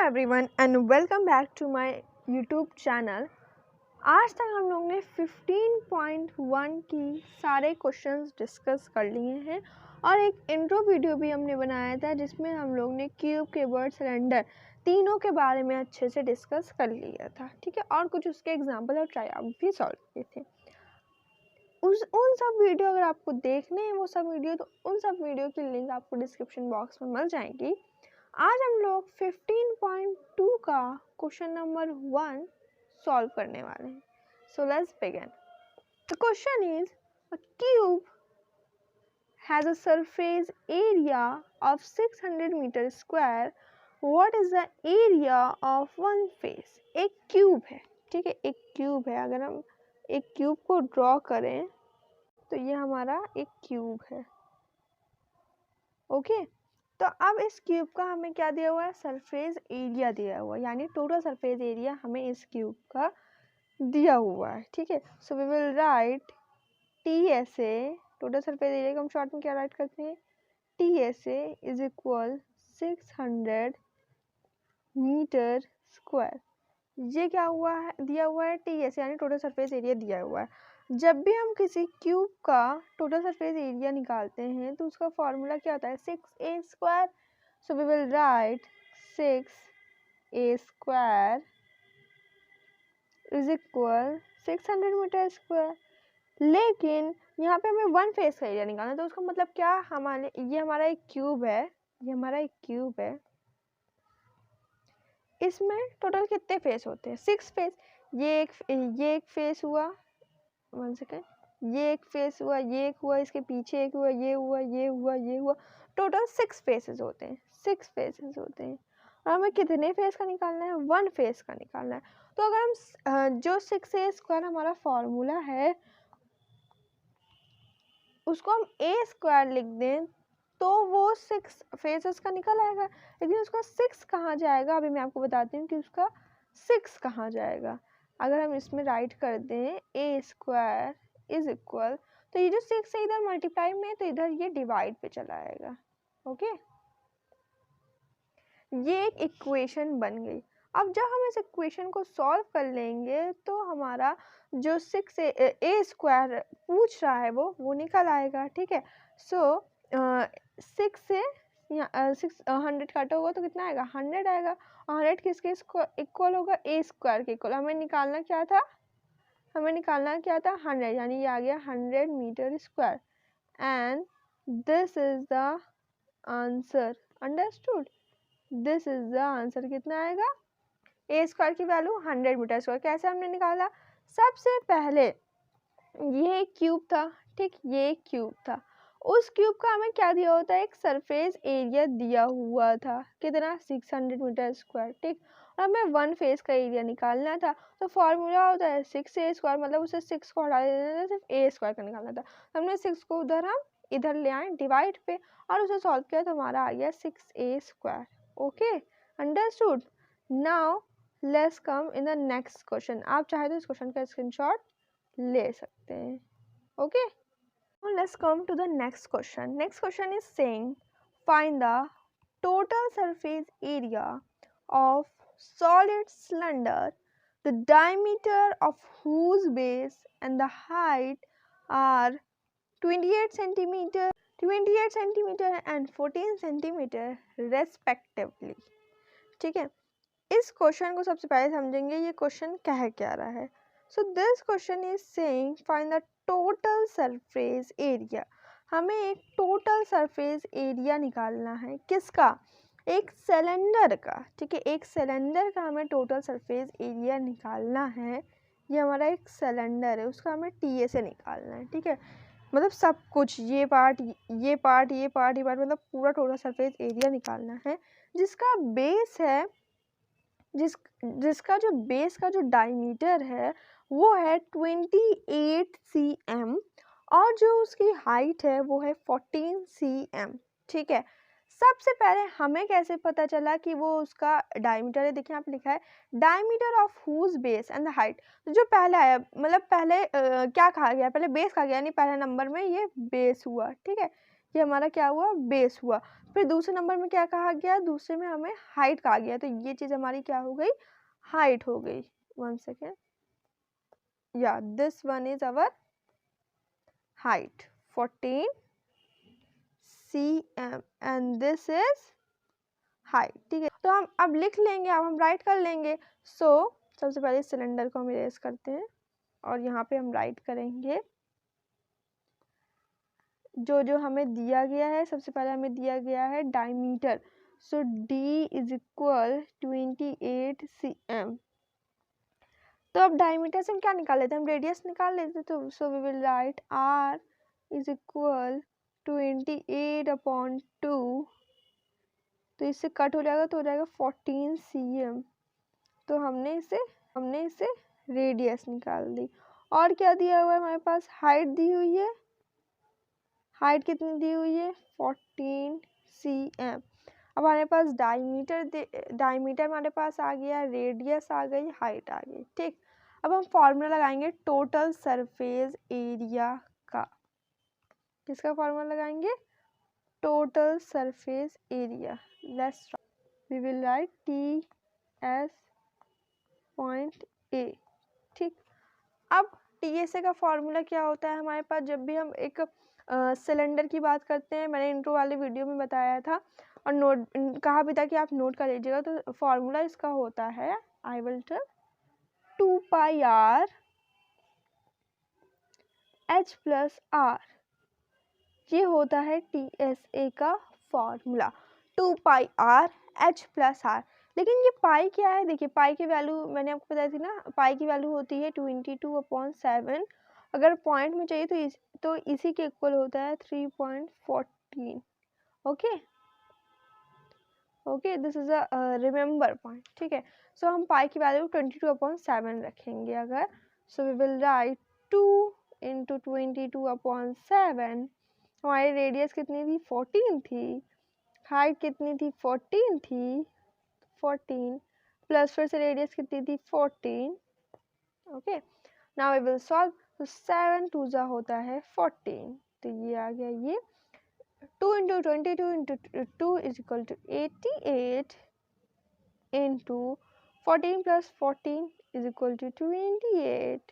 Everyone and welcome back to my YouTube channel. आज तक हम लोग ने 15.1 की सारे क्वेश्चंस डिस्कस कर लिए हैं और एक इंट्रो वीडियो भी हमने बनाया था जिसमें हम लोग ने क्यूब, केबर्ड, सिलेंडर तीनों के बारे में अच्छे से डिस्कस कर लिया था, ठीक है। और कुछ उसके एग्जाम्पल और ट्राई भी सॉल्व किए थे। उन सब वीडियो अगर आपको देखने हैं वो सब वीडियो, तो उन सब वीडियो की लिंक आपको डिस्क्रिप्शन बॉक्स में मिल जाएगी। आज हम लोग 15.2 का क्वेश्चन नंबर 1 सॉल्व करने वाले हैं। So let's begin. The question is a cube has a surface area of 600 metre square. What is the area of one face? एक क्यूब है, ठीक है, एक क्यूब है। अगर हम एक क्यूब को ड्रॉ करें तो ये हमारा एक क्यूब है, ओके। तो अब इस क्यूब का हमें क्या दिया हुआ है? सरफेस एरिया दिया हुआ है, यानी टोटल सरफेस एरिया हमें इस क्यूब का दिया हुआ है, ठीक है। So we will write TSA, total surface area को हम शॉर्ट में क्या राइट करते हैं? TSA is equal 600 metre square. ये क्या हुआ है? दिया हुआ है TSA, यानी टोटल सरफेस एरिया दिया हुआ है। जब भी हम किसी क्यूब का टोटल सरफेस एरिया निकालते हैं तो उसका फॉर्मूला क्या होता है? 6a square. So we will write 6a square is equal 600 metre square. लेकिन यहाँ पे हमें वन फेस का एरिया निकालना है, तो उसका मतलब क्या? ये हमारा एक क्यूब है, ये हमारा एक क्यूब है। इसमें टोटल कितने फेस होते हैं? 6 फेस। ये एक फेस हुआ, 1 सेकेंड, ये एक फेस हुआ, ये एक हुआ, इसके पीछे एक हुआ, ये हुआ, ये हुआ, ये हुआ। टोटल 6 फेसेस होते हैं, 6 फेसेस होते हैं। और हमें कितने फेस का निकालना है? 1 फेस का निकालना है। तो अगर हम जो 6a स्क्वायर हमारा फॉर्मूला है उसको हम a स्क्वायर लिख दें तो वो 6 फेसेस का निकल आएगा। लेकिन उसका 6 कहाँ जाएगा? अभी मैं आपको बताती हूँ कि उसका 6 कहाँ जाएगा। अगर हम इसमें राइट कर दें a स्क्वायर इज इक्वल, तो ये जो 6 है इधर मल्टीप्लाई में, तो इधर ये डिवाइड पे चला आएगा, ओके। ये एक इक्वेशन बन गई। अब जब हम इस इक्वेशन को सॉल्व कर लेंगे तो हमारा जो 6a स्क्वायर पूछ रहा है वो निकल आएगा, ठीक है। सो 6 से 600 काटा होगा तो कितना आएगा? 100 आएगा। 100 किसके इक्वल होगा? a स्क्वायर के इक्वल। हमें निकालना क्या था? 100, यानी ये आ गया 100 metre square. And this is the answer. Understood? This is the answer. कितना आएगा? a स्क्वायर की वैल्यू 100 मीटर स्क्वायर। कैसे हमने निकाला? सबसे पहले ये एक क्यूब था, ठीक, ये एक क्यूब था। उस क्यूब का हमें क्या दिया होता है? एक सरफेस एरिया दिया हुआ था। कितना? 600 मीटर स्क्वायर, ठीक। और हमें 1 फेस का एरिया निकालना था, तो फॉर्मूला होता है 6a स्क्वायर, मतलब उसे 6 को हटा देना था, सिर्फ a स्क्वायर का निकालना था। हमने 6 को हम इधर ले आए डिवाइड पे और उसे सॉल्व किया तो हमारा आ गया 6a square, okay. Understood? Now let's come in the next question. आप चाहे तो इस क्वेश्चन का स्क्रीनशॉट ले सकते हैं, okay. Now let's come to the next question. Next question is saying find the total surface area of solid cylinder, the diameter of whose base and the height are 28 centimeter, 28 centimeter and 14 centimeter respectively, ठीक है। इस question को सबसे पहले समझेंगे ये question कह क्या रहा है। So this question is saying find the total surface area. हमें एक टोटल सरफेस एरिया निकालना है। किसका? एक सिलेंडर का, ठीक है। एक सिलेंडर का हमें टोटल सरफेस एरिया निकालना है। ये हमारा एक सिलेंडर है, उसका हमें TSA निकालना है, ठीक है। मतलब सब कुछ, ये पार्ट, ये पार्ट, ये पार्ट, ये पार्ट, मतलब पूरा टोटल सरफेस एरिया निकालना है। जिसका बेस है, जिसका जो बेस का जो डायमीटर है वो है 28 cm और जो उसकी हाइट है वो है 14 cm, ठीक है। सबसे पहले हमें कैसे पता चला कि वो उसका डायमीटर है? देखिए यहाँ पे लिखा है diameter of whose base and the height. जो पहले आया, मतलब पहले क्या कहा गया? पहले बेस कहा गया, यानी पहले नंबर में ये बेस हुआ, ठीक है। ये हमारा क्या हुआ? बेस हुआ। फिर दूसरे नंबर में क्या कहा गया, दूसरे में हमें हाइट कहा गया, तो ये चीज़ हमारी क्या हो गई, हाइट हो गई। 1 सेकेंड, या this one is our height 14 cm and this is height. ठीक है, तो हम अब लिख लेंगे, अब हम राइट कर लेंगे। सबसे पहले सिलेंडर को हम इरेज करते हैं और यहाँ पे हम राइट करेंगे जो जो हमें दिया गया है। सबसे पहले हमें दिया गया है diameter, so D is equal 28 cm। तो अब डायमीटर से हम क्या निकाल लेते हैं, हम रेडियस निकाल लेते, तो so we will write R is equal 28/2, तो इससे कट हो जाएगा तो हो जाएगा 14 cm। तो हमने इसे रेडियस निकाल दी। और क्या दिया हुआ है हमारे पास, हाइट दी हुई है, हाइट कितनी दी हुई है 14 cm। अब हमारे पास डायमीटर हमारे पास आ गया, रेडियस आ गई, हाइट आ गई। ठीक, अब हम फॉर्मूला लगाएंगे टोटल सरफेस एरिया का। किसका फॉर्मूला लगाएंगे, total surface area. Let's we will write TS point A। ठीक, अब TSA का फॉर्मूला क्या होता है हमारे पास, जब भी हम एक सिलेंडर की बात करते हैं, मैंने इंट्रो वाले वीडियो में बताया था और नोट कहा भी था कि आप नोट कर लीजिएगा। तो फॉर्मूला इसका होता है, I will tell, 2πr h+r। ये होता है TSA का फॉर्मूला, 2πr h+r। लेकिन ये पाई क्या है, देखिए पाई की वैल्यू मैंने आपको बताई थी ना, पाई की वैल्यू होती है 22/7। अगर पॉइंट में चाहिए तो इसी के इक्वल होता है 3.14। Okay okay, this is a remember point. ठीक है, सो हम पाई की वैल्यू 22/7 रखेंगे अगर, सो वी विल राइट 2 × 22/7। हमारी रेडियस कितनी थी, 14 थी, हाइट कितनी थी, 14 थी, 14 प्लस फिर से रेडियस कितनी थी, 14। Okay, now we will solve. तो 7 2 जा होता है 14, तो ये आ गया, ये 2 × 22 × 2 is equal to 88 into 14 plus 14 is equal to 28.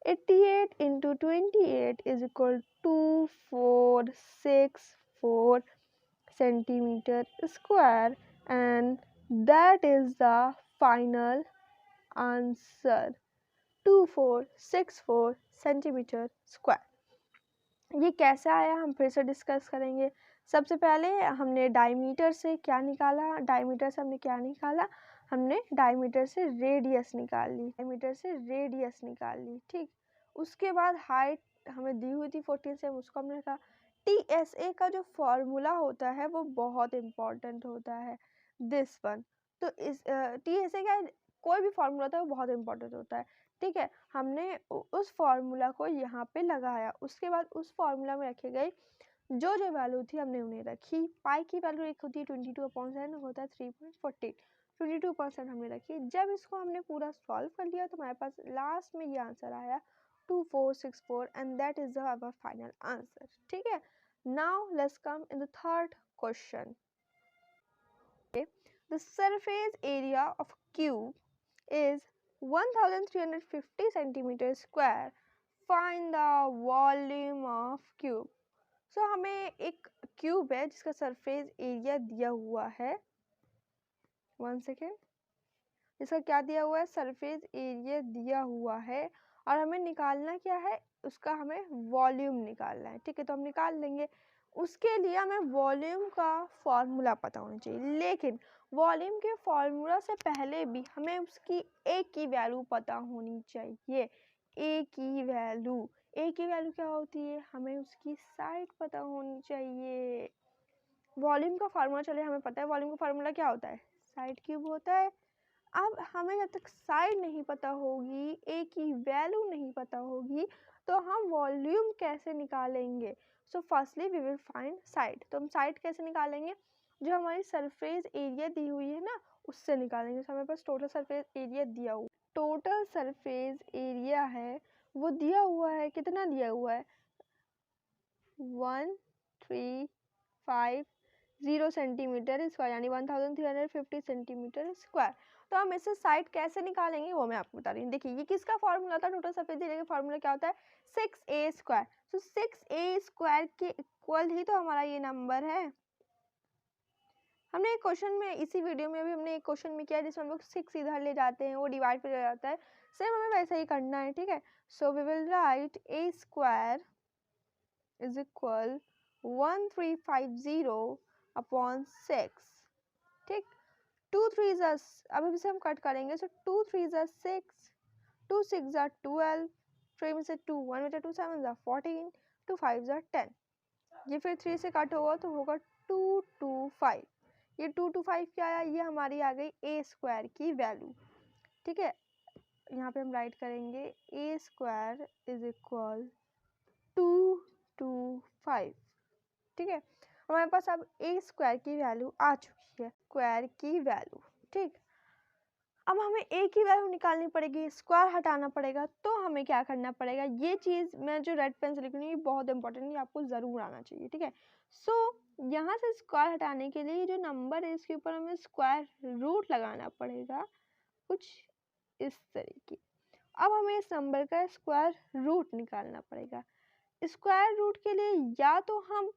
88 into 28 is equal to 2464 centimeter square, and that is the final answer, 2464 centimeter square। ये कैसे आया हम फिर से डिस्कस करेंगे। सबसे पहले हमने डायमीटर से क्या निकाला, डायमीटर से हमने क्या निकाला, हमने डायमीटर से रेडियस निकाल ली, डायमीटर से रेडियस निकाल ली। ठीक, उसके बाद हाइट हमें दी हुई थी 14 से, उसको हमने कहा। TSA का जो फॉर्मूला होता है वो बहुत इम्पोर्टेंट होता है, दिस वन। तो इस TSA का कोई भी फॉर्मूला होता है वो बहुत इम्पोर्टेंट होता है। ठीक है, हमने उस फॉर्मूला को यहाँ पे लगाया, उसके बाद उस फॉर्मूला में रखे गए जो जो वैल्यू थी हमने उन्हें रखी। पाई की वैल्यू एक होती है 22/7, होता है 3.14, 22% हमने रखी। जब इसको हमने पूरा सॉल्व कर लिया तो हमारे पास लास्ट में ये आंसर आया 2464, and that is our final answer. ठीक है, now let's come in the third question. The surface area of cube is 1350 centimeter square. Find the volume of cube. So हमें एक क्यूब है जिसका सरफेस एरिया दिया हुआ है, 1 सेकेंड, इसका क्या दिया हुआ है, सरफेस एरिया दिया हुआ है, और हमें निकालना क्या है, उसका हमें वॉल्यूम निकालना है। ठीक है, तो हम निकाल लेंगे। उसके लिए हमें वॉल्यूम का फॉर्मूला पता होना चाहिए, लेकिन वॉल्यूम के फॉर्मूला से पहले भी हमें उसकी ए की वैल्यू पता होनी चाहिए। ए की वैल्यू क्या होती है, हमें उसकी साइड पता होनी चाहिए। वॉल्यूम का फार्मूला चले हमें पता है, वॉल्यूम का फार्मूला क्या होता है, साइड क्यूब होता है। अब हमें जब तक साइड नहीं पता होगी, ए की वैल्यू नहीं पता होगी, तो हम वॉल्यूम कैसे निकालेंगे। So firstly we will find side. तो हम साइड कैसे निकालेंगे, जो हमारी सरफेस एरिया दी हुई है ना उससे निकालेंगे। तो हमारे पास टोटल सरफेस एरिया दिया हुआ, टोटल सरफेस एरिया है वो दिया हुआ है, कितना दिया हुआ है, 1350 0 सेंटीमीटर स्क्वायर यानी 1350 सेंटीमीटर स्क्वायर। तो हम इससे साइड कैसे निकालेंगे वो मैं आपको बता रही हूँ। देखिए ये किसका फॉर्मूला था, टोटल सरफेस एरिया का फॉर्मूला क्या होता है, 6a स्क्वायर। तो 6a स्क्वायर के इक्वल ही तो हमारा ये नंबर है। हमने एक क्वेश्चन में, इसी वीडियो में भी हमने एक क्वेश्चन में किया जिसमें हम लोग 6 इधर ले जाते हैं, वो डिवाइड पे जाता है, सेम हमें वैसा ही करना है, ठीक है। So we will write a square is equal 1350 upon 6, ठीक। 2 3 अब इसे हम कट करेंगे, सो 2 3 6, 2 6 12, 3 में से 2 1 में से 2 7 14, 2 5 10। ये फिर 3 से कट होगा तो होगा 2 2 5। ये 2 2 5 क्या आया, ये हमारी आ गई a स्क्वायर की वैल्यू, ठीक है। यहाँ पे हम राइट करेंगे a स्क्वायर इज इक्वल 2 2 5, ठीक है। हमारे पास अब a स्क्वायर की वैल्यू आ चुकी है, स्क्वायर की वैल्यू, ठीक। अब हमें a की वैल्यू निकालनी पड़ेगी, स्क्वायर हटाना पड़ेगा, तो हमें क्या करना पड़ेगा, ये चीज़ मैं जो रेड पेन से लिख रही हूँ ये बहुत इंपॉर्टेंट है, आपको ज़रूर आना चाहिए, ठीक है। सो यहाँ से स्क्वायर हटाने के लिए जो नंबर है इसके ऊपर हमें स्क्वायर रूट लगाना पड़ेगा, कुछ इस तरीके। अब हमें इस नंबर का स्क्वायर रूट निकालना पड़ेगा। स्क्वायर रूट के लिए या तो हम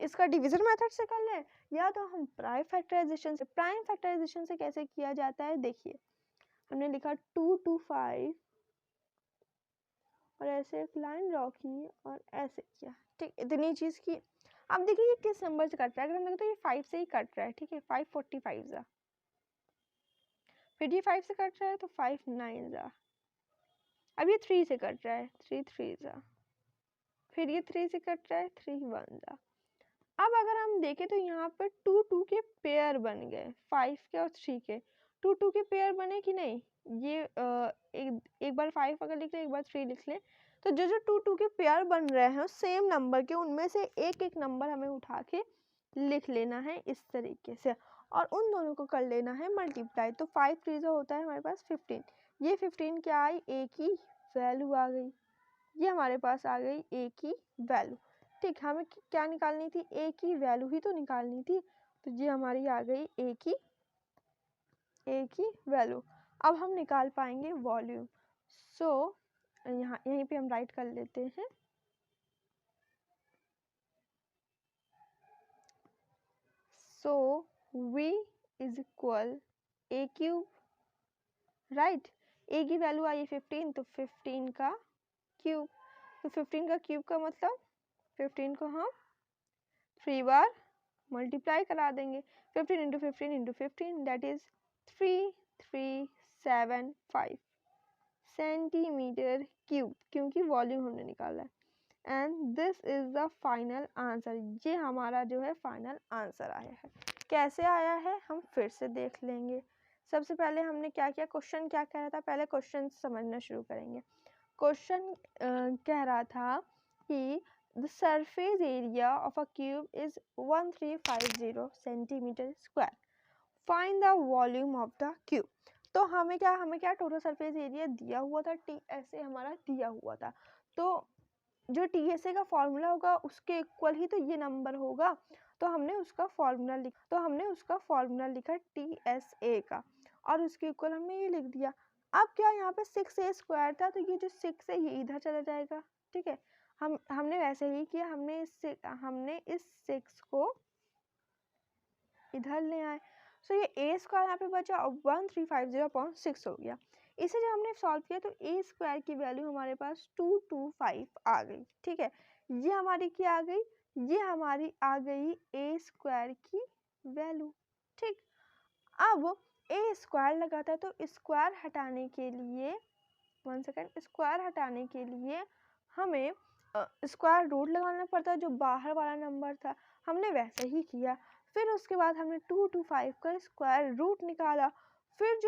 इसका डिवीजन मेथड से कर लें, या तो हम प्राइम फैक्टराइजेशन से। प्राइम फैक्टराइजेशन से कैसे किया जाता है, देखिए हमने लिखा 2 2 5 और ऐसे एक लाइन ड्रॉ की और ऐसे किया, ठीक। इतनी चीज़ की। अब देखिए ये किस नंबर से कट रहा है, अगर हम देखें तो ये 5 से ही कट रहा है, ठीक है। 545 जा, फिर ये 5 से कट रहा है तो 5 9 जा, अब ये 3 से कट रहा है, 3 3 जा, फिर ये 3 से कट रहा है, 3 1 जा। अब अगर हम देखें तो यहाँ पर 2 2 के पेयर बन गए, 5 के और 3 के 2 2 के पेयर बने कि नहीं। ये एक बार 5 अगर लिख ले, एक बार 3 लिख ले, तो जो जो 2 2 के पेयर बन रहे हैं सेम नंबर के, उनमें से एक एक नंबर हमें उठा के लिख लेना है इस तरीके से, और उन दोनों को कर लेना है मल्टीप्लाई। तो 5 3 जो होता है हमारे पास 15, ये 15 क्या आई, ए की वैल्यू आ गई, ये हमारे पास आ गई ए की वैल्यू, ठीक। हमें क्या निकालनी थी, ए की वैल्यू ही तो निकालनी थी, तो ये हमारी आ गई ए की वैल्यू। अब हम निकाल पाएंगे वॉल्यूम। सो यहीं पे हम राइट कर लेते हैं, so v is equal a cube, right. A की वैल्यू आई 15, तो 15 का क्यूब, तो 15 का क्यूब का मतलब 15 को हम 3 बार मल्टीप्लाई करा देंगे। 15 into 15 into 15 that is 3375 centimetre cube, क्योंकि वॉल्यूम हमने निकाला है। And this is the final answer, ये हमारा जो है फाइनल आंसर आया है। कैसे आया है हम फिर से देख लेंगे। सबसे पहले हमने क्या किया, क्वेश्चन क्या कह रहा था, पहले क्वेश्चन समझना शुरू करेंगे। क्वेश्चन कह रहा था कि the surface area of a cube is 1350 centimetre square, find the volume of the cube. तो हमें क्या टोटल सरफेस एरिया दिया हुआ था, टी एस ए हमारा दिया हुआ था, तो जो टी एस ए का फॉर्मूला होगा उसके इक्वल ही तो ये नंबर होगा, तो हमने उसका फॉर्मूला लिखा टी एस ए का, और उसके इक्वल हमने ये लिख दिया। अब क्या यहाँ पे 6a स्क्वायर था, तो ये जो 6 है ये इधर चला जाएगा, ठीक है। हमने वैसे ही किया, हमने इस 6 को इधर ले आए, सो ये a स्क्वायर यहाँ पे बचा और 1350/6 हो गया। इसे जब हमने सॉल्व किया तो a स्क्वायर की वैल्यू हमारे पास 225 आ गई, ठीक है। ये हमारी क्या आ गई, ये हमारी आ गई a स्क्वायर की वैल्यू, ठीक। अब a स्क्वायर लगा था, तो स्क्वायर हटाने के लिए स्क्वायर हटाने के लिए हमें स्क्वायर रूट लगाना पड़ता है, जो बाहर वाला नंबर था हमने वैसे ही किया। फिर उसके बाद हमने 225 का स्क्वायर रूट निकाला, फिर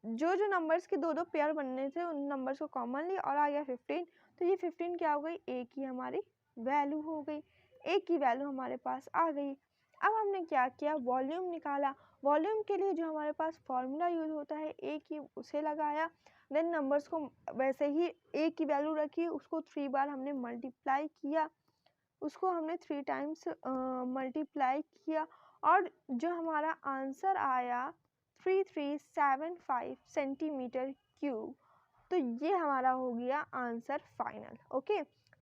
जो नंबर्स के दो दो पेयर बनने थे उन नंबर्स को कॉमन लिया और आ गया 15, तो ये 15 क्या हो गई, ए की हमारी वैल्यू हो गई, ए की वैल्यू हमारे पास आ गई। अब हमने क्या किया, वॉल्यूम निकाला। वॉल्यूम के लिए जो हमारे पास फॉर्मूला यूज होता है ए की, उसे लगाया, देन नंबर्स को वैसे ही ए की वैल्यू रखी, उसको 3 बार हमने मल्टीप्लाई किया, उसको हमने 3 टाइम्स मल्टीप्लाई किया और जो हमारा आंसर आया 3375 सेंटीमीटर क्यूब। तो ये हमारा हो गया आंसर फाइनल। ओके,